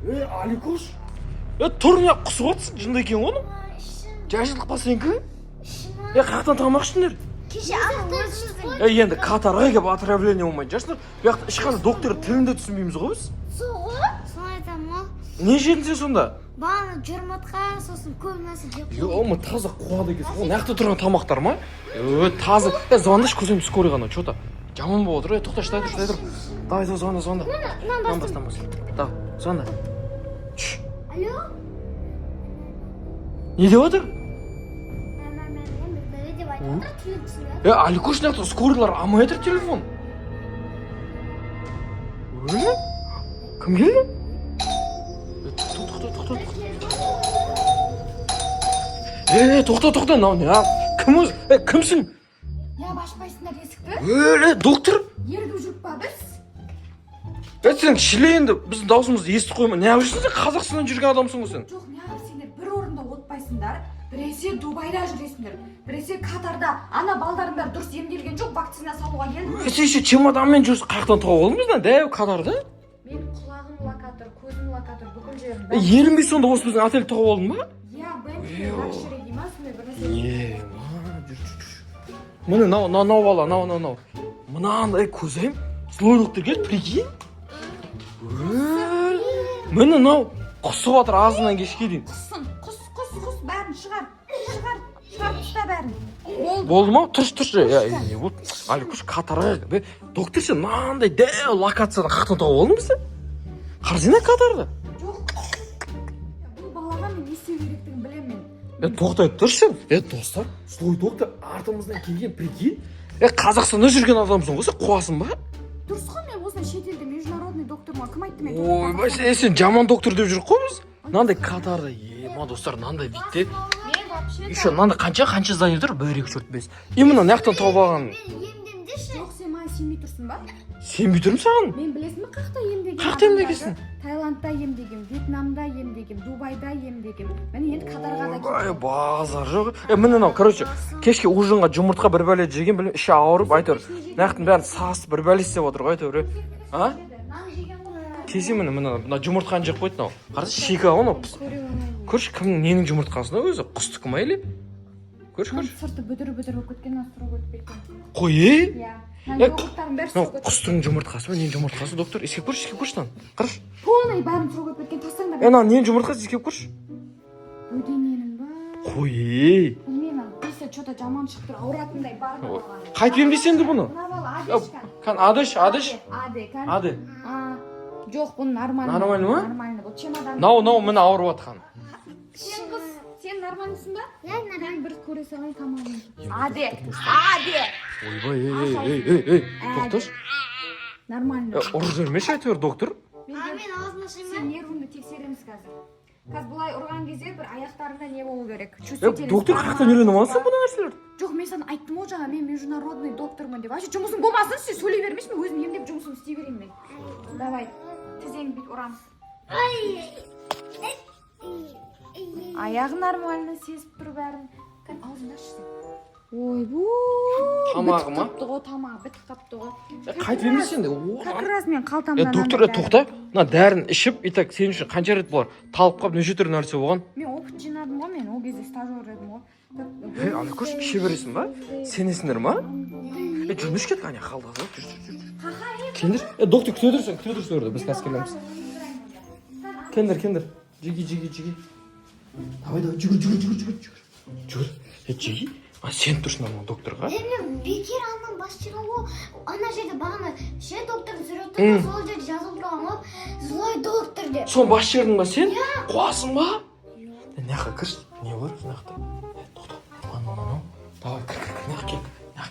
Аликош. Тұр не құсып отырсың, жынды екен оны? Жайшылық па сенікі? Қаяқтан тамақшыңдар? Кеше ана Енді Катарға келіп отравление болмайды жасындар. Бұяқта ешқандай доктор тілінде түсінбейміз ғой біз. соны айтамын ғой. Не жедің сен сонда? Бағана жұмыртқа, сосын көп нәрсе жеп Ё-мо, таза қуады екенсің. Ол нақта тұрған тамақтар ма? Таза. Звондаш көзім скорыйға анау, что-то. Жаман болып отыр. Тоқта, шыдай тұр. Давай, звонда. Нан бас. Давай, звонда. Алло? Не деп отыр? Деп айтыр, Аликош нақта скорыйлар алмай отыр телефон. Кім келді? Тоқта, мынау не? Кім өзі? Кімсің? Я башпайсыңдар есікті? Доктор? Ерігіп жүріп па біз? Сен шілейінді біздің даусымызды естіп қойма. Не үшін сен Қазақстаннан жүрген адамсың ғой сен? Жоқ, неғып сендер бір орында отпайсыңдар. Біресе Дубайда жүресіңдер. Біресе Катарда. Ана балдарыңдар дұрыс емделген жоқ, вакцина салуға келді. Сен еще чемоданмен жүрсің, қаяқтан тауып алдың бізден? Дәу Катарда? Мен құлағым локатор, көзім локатор, бүкіл жерім. Ерінбей сонда осы біздің отель тауып алдың ба? Я бентлі лакшери деймін, сондай бір нәрсе. Міне, нау бала, нау. Мынандай көзім, злой доктор келді, прикинь. Міне, нау, құсып атыр азынан кешке дейін. Құс, бәрін шығар тұста бәрін. Болды ма? Тұрш. Аликош, Катарға. Доктор сен мынандай дәу локациядан қақтан тауып алдың бізді? Қарсена Катарда? Жоқ. Бұл балаға мен не істеу керектігін білемін мен. Тоқтай тұрш сен. Достар, злой доктор артымыздан келген, прикинь. Қазақстанда жүрген адамсың ғой, сен қуасың ба? Дұрыс қой, мен осындай шетелде международный доктормын. Кім айтты мен? Ойбай, сен жаман доктор деп жүріп қой біз. Мынандай Катарда, достар, мынандай видте. Мен вообще Еще мынандай қанша здание тұр? 1, 2, 4, 5. Именно мынаяқтан тауып алған. жоқ, сен маған сенбей тұрсың ба? Сенбей тұрмын саған. Мен білесің бе қақта емдеген? Қақта емдегенсің? Таиландта емдеген, Вьетнамда емдеген, Дубайда емдеген. Міне енді Катарға да келдім. Базар жоқ. Міне мынау, короче, кешке ужинға жұмыртқа бір бәле жеген, білем, іші ауырып, айтыр. Нақтың бәрін сасып бір бәле істеп отыр ғой, айтыр. А? Кесе мына жұмыртқаны жеп қойды мынау. Қарашы, шикі ау. Көрші, кімнің ненің жұмыртқасына өзі? Құстікі ма или? Көрші. Сырты бүдір болып кеткен, асырып өтіп кеткен. Қой, Йогурттардың бәрі сырып кеткен. құстың жұмыртқасы ба? Ненің жұмыртқасы, доктор? Ескеп көрші нан. Қарашы. Полный бәрін сырып өтіп кеткен, тастаңдар. Нан ненің жұмыртқасы, ескеп көрші. Бөдененің ба? Қой, Білмеймін, бесе что-то жаман шығып тұр, ауыратындай бар балаға. қайтып емдейсің енді бұны? Мына бала адешкан. Адыш. Ады. Жоқ, бұл нормально. Нормально ма? Нормально, бұл чемодан. Нау, міне ауырып атқан. Сен қыз, сен нормальсың ба? Я нормально. Бір көре салайын тамағын. Аде. Ойбай, тоқташ. Нормально. Ұрып жүрмеші әйтеуір, доктор. Мен аузына Сен нервыңды тексереміз қазір. Қазір бұлай ұрған кезде бір аяқтарында не болу керек? Доктор қақтан үйреніп алсың бұны нәрселерді? Жоқ, мен саған айттым ғой жаңа, мен международный доктормын деп. Вообще жұмысың болмасын, сен сөйлей бермеші, мен өзім емдеп жұмысымды істей берейін мен. Давай, тізеңді бүйт ұрамыз. Аяғы нормально, сезіп тұр бәрін. Аузыңды ашсың. Ойбу. Тамағы ма? Бітіп қапты ғой, тамағы бітіп қапты ғой. Қайтып емдейсің де? Как раз мен қалтамдан. Доктор, тоқта. Мына дәрін ішіп, итак, сен үшін қанша рет болар? Талып қап, неше түрлі нәрсе болған? Мен опыт жинадым ғой, мен ол кезде стажер едім ғой. Аликош, іше бересің ба? Сенесіңдер ма? Жүрмеш кетті, қане қалды. Кендір. Доктор, күте тұрсың, біз қазір келеміз. Кендір. Жиги. Давай, жүгір. Жиги. Сен тұрсың ана докторға? Мен бекер анан бас шығамын. Ана жерде бағана ше доктор жүріп сол жерде жазылып тұрған ғой. Злой доктор деп. Соны бас жердің ба сен? Қуасың ба? Неққа кірш? Не бар? Неқта? Тоқта. Анау. Давай, кір. Неққа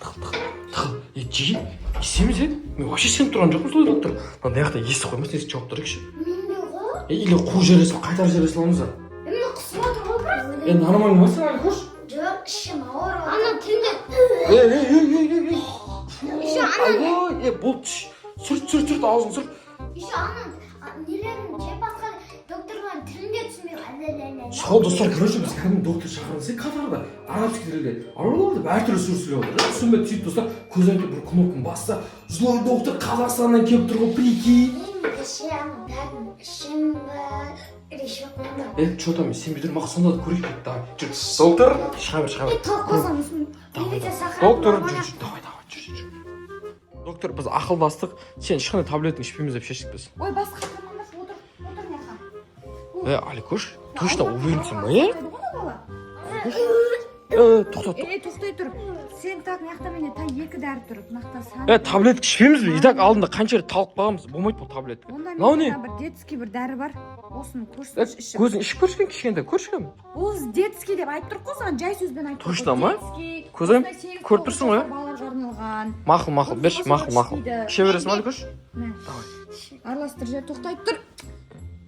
тығыл. Жиги. Есемі сен? Мен вообще сен тұрған жоқпын злой доктор. Неқта есі қоймас, есі жауап тұрайықшы. Менде ғой. Или қу жересіп, қайтар жересіп аламыз да. Мен қысып отыр ғой бірақ. Нормально ма сен, Аликош? Жоқ, ішім ауыр. Ана тілде. Еще ана. Болды. Сүрт, аузын сүрт. Еще ана нелерін жеп басқа докторлар тілінде түсінбей. Сол достар, короче, біз кәдімгі доктор шақырдық Катарда. Арабский тілде. Арабаларды әртүрлі сөйлеп отыр. Түсінбеді сөйтіп достар, көз айтып бір кнопканы басса, злой доктор Қазақстаннан келіп тұр ғой, прикинь. Мен ше ана бәрін Шимба решетный. Что там, сен бүйдір мақы сонда да көрейік дейді. Давай, жүр. Доктор, шыға бер. Толқозам. Доктор, жүр. Давай, жүр. Доктор, біз ақылдастық. Сен ешқандай таблетің ішпейміз деп шештік біз. Ой, басқа қырмандас, отыр меха. Аликош, точно уверенсің ба, тоқта. Тоқтай тұр. Сен так маяқта менен та 2 дәрі тұр. Мақта сан. Таблетка ішпейміз бе? Итак, алдында қанша рет талып қалғанбыз. Болмайды бұл таблетка. Мынау не? Бір детский бір дәрі бар. Осыны көрсінші ішіп. Көзін ішіп көрсең кішкентай, көрсең. Ол детский деп айтып тұр ғой саған, жай сөзбен айтып тұр. Точно ма? Көзім, көріп тұрсың ғой? Балаларға арналған. Мақұл, берші, мақұл. Іше бересің ба, Аликош? Араластыр жер, тоқтай тұр.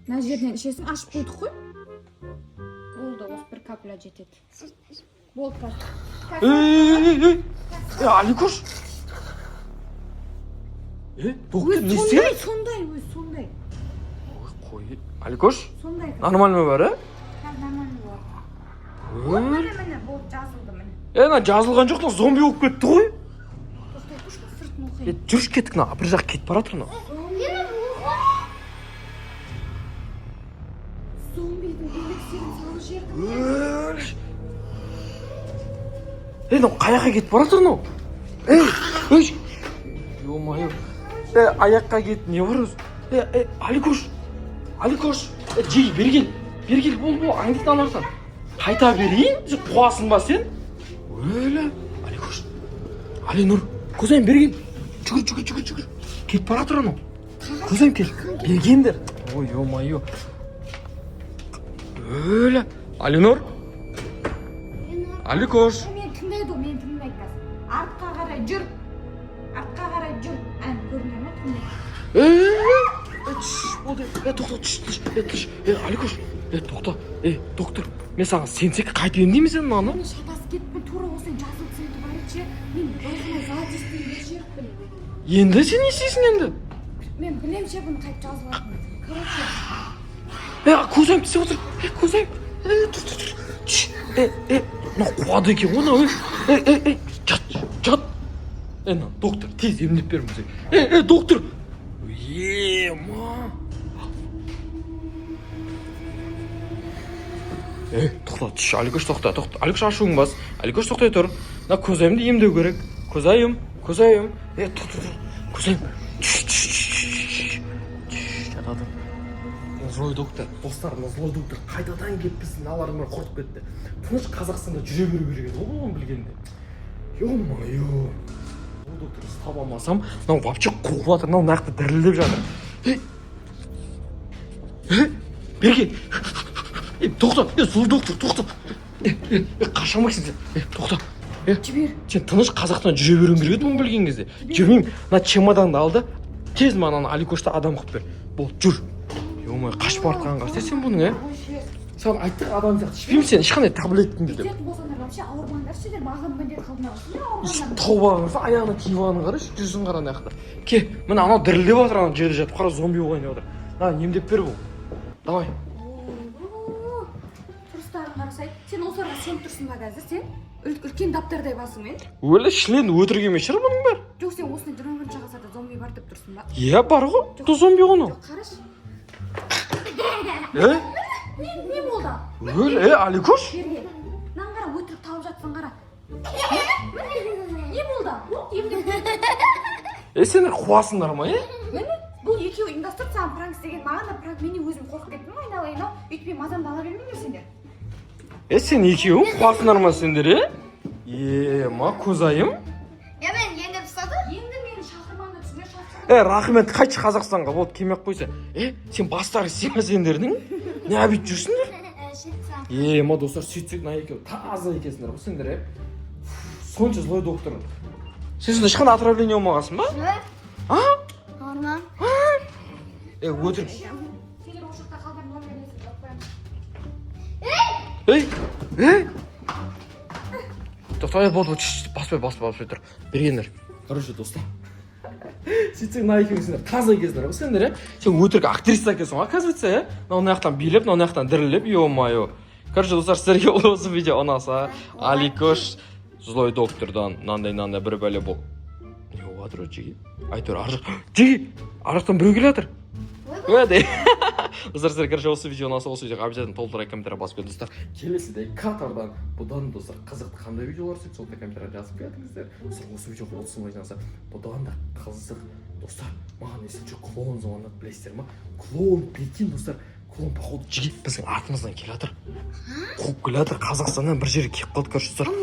Мына жерден ішесің, ашып қойдық қой. Болды, осы бір капля жетеді. Болды, Аликош. Доктор, не істеді? Сондай. Қой, Аликош, Сондай. нормально бар, Нормально бар. Міне, болды, жазылды міне. На жазылған жоқ, зомби болып кетті ғой. Тоқтай тұршы, сыртын оқиын. Жүріш кеттік, бір жақ кетіп бара тұр. Зомбидің эликсирін салып жерді. Қаяққа кетіп бара тұр, Ё-моё. Аяққа кетті, не бар өзі? Аликош, жей, бергел, бол, аңдықтан арсан. Қайта берейін, қуасың ба сен? Аликош, Алинұр, көзайым бергел. Жүгір. Кетіп бара тұр, көзайым кел. Бергендер. Ой, ё-моё. Алинұр. Аликош. Мен тыңдайды, мен тыңдайды қазір. Артқа қарай жүр. Ән көріне ма тыңдайды. Тоқта. Аликош. Тоқта. Доктор, мен саған сенсек қайта емдеймін сен мынаны? Мен шатас кетпін, тура осы жазылып сенді барычы. Мен өзіме зал дестейін жеріппін. Енді сен не істейсің енді? Мен білем ше бұны қайт жазылатынын. Көзайым тісе отыр. Көзайым. Тұр. Қуады екен оны. Жат. Доктор, тез емдеп бер музей. Доктор. Тоқта, түш. Аликош, тоқта. Аликош, ашуың бас. Аликош, тоқтай тұр. Көзайымды емдеу керек. Көзайым. Көзайым. Көзайым. Жатады. Злой доктор, достарымыз злой доктор қайтадан келіп біздің аларымын құртып кетті. Тыныш Қазақстанда жүре беру керек еді, оны білгенде. Ё-моё. Злой докторды таба алмасам, мынау вообще қуып жатыр, мынау нақты дірілдеп жатыр. Берген. Тоқта, злой доктор, тоқта. Қашамайсың сен. Тоқта. Жібер. Сен тыныш Қазақстан жүре беруің керек еді, оны білген кезде. Жүрмеймін, мына чемоданды алды. Тез маған Аликошты адам қылып бер. Бол, жүр. Ё-моё, қашып артқанға сен бұның, Саған айттық адам сияқты ішпеймін сен, ешқандай таблеткіңді деп. Кететін болсаңдар вообще ауырмаңдар сендер маған міндет қалдыңдар. Тауып алғанса аяғына киіп алғанын қарашы, жүзін қара аяқта. Ке, міне анау дірілдеп жатыр, анау жерде жатып, қара зомби болайын деп жатыр. Емдеп бер бұл. Давай. Тұрыстарын қарасай, сен осы арада сен тұрсың ба қазір, сен? Үлкен даптордай басыңмен. Шлен өтірік емес шығар бұның бәрі. Жоқ, сен осыны 21-ші ғасырда зомби бар деп тұрсың ба? Бар ғой, бұл зомби ғой оны. Қараш. Не болды? Аликош? Берген. Мынаны қара, өтірік тауып жатсың қара. Не болды? Сендер қуасыңдар ма, Міне, бұл екеуі ұйымдастырып саған пранк істеген, маған да пранк, мен өзім қорқып кеттім айналайын, өйтпей мазамды ала бермеңдер сендер. Сен екеуің қуасыңдар ма сендер, көзайым? Мен енді пысады? Енді мені шақырмаңдар, сіздер шақырсаңдар. Рахмет, қайтшы Қазақстанға, болды, келмей-ақ қойса. Сен бастары сема сендердің? Не әбейт жүрсіңдер? Достар, сөйтсек, мына екеуі таза екенсіңдер ғой сендер, Сонша злой доктор. Сен сонда ешқандай отравление болмағансың ба? Нормально. Өтірік. Сендер осы жақта қалдар номер Тоқтай, болды, баспай тұр. Бергендер. Короче, достар. Сөйтсек, мына екеуіңсіңдер таза екенсіңдер, сендер, сен өтірік актриса екенсің, оказывается, мына жақтан билеп, мына жақтан дірілеп, ё-моё. Короче, достар, сіздерге осы видео ұнаса, Аликош злой доктордан мынандай бір бәле бол. Не болып жатыр жеге? Айтыр, ар жақтан біреу келе жатыр. Достар, сіздер короче осы видео ұнаса, осы видеоға обязательно толтырай комментарий басып кетіңіз достар. Келесіде катордан бұдан достар қызықты қандай видеолар түседі, сол комментарий жазып кетіңіздер. Достар, осы видеоға 30 лайк жаса, бұдан да қызық. Достар, маған есімше клоун звондады, білесіздер ма? Клоун, прикинь, достар, клоун походу жиги біздің артымыздан келе жатыр. Қуып келе жатыр, Қазақстаннан бір жерге келіп қалды, короче, достар.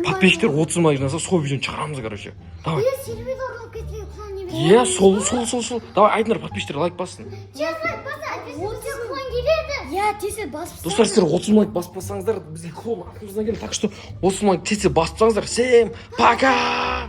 Подписчиктер 30 лайк жаса, сол видеоны шығарамыз, короче. Давай. Сервис ұрлап кеткен клоун неме. Иә, сол. Давай, айтыңдар, подписчиктер лайк бассын. Лайк баса, тез клоун келеді. Иә, тез басып. Достар, сіздер 30 лайк баспасаңыздар, бізге клоун артымыздан келеді. Так что 30 лайк тез баспасаңыздар. Всем пока!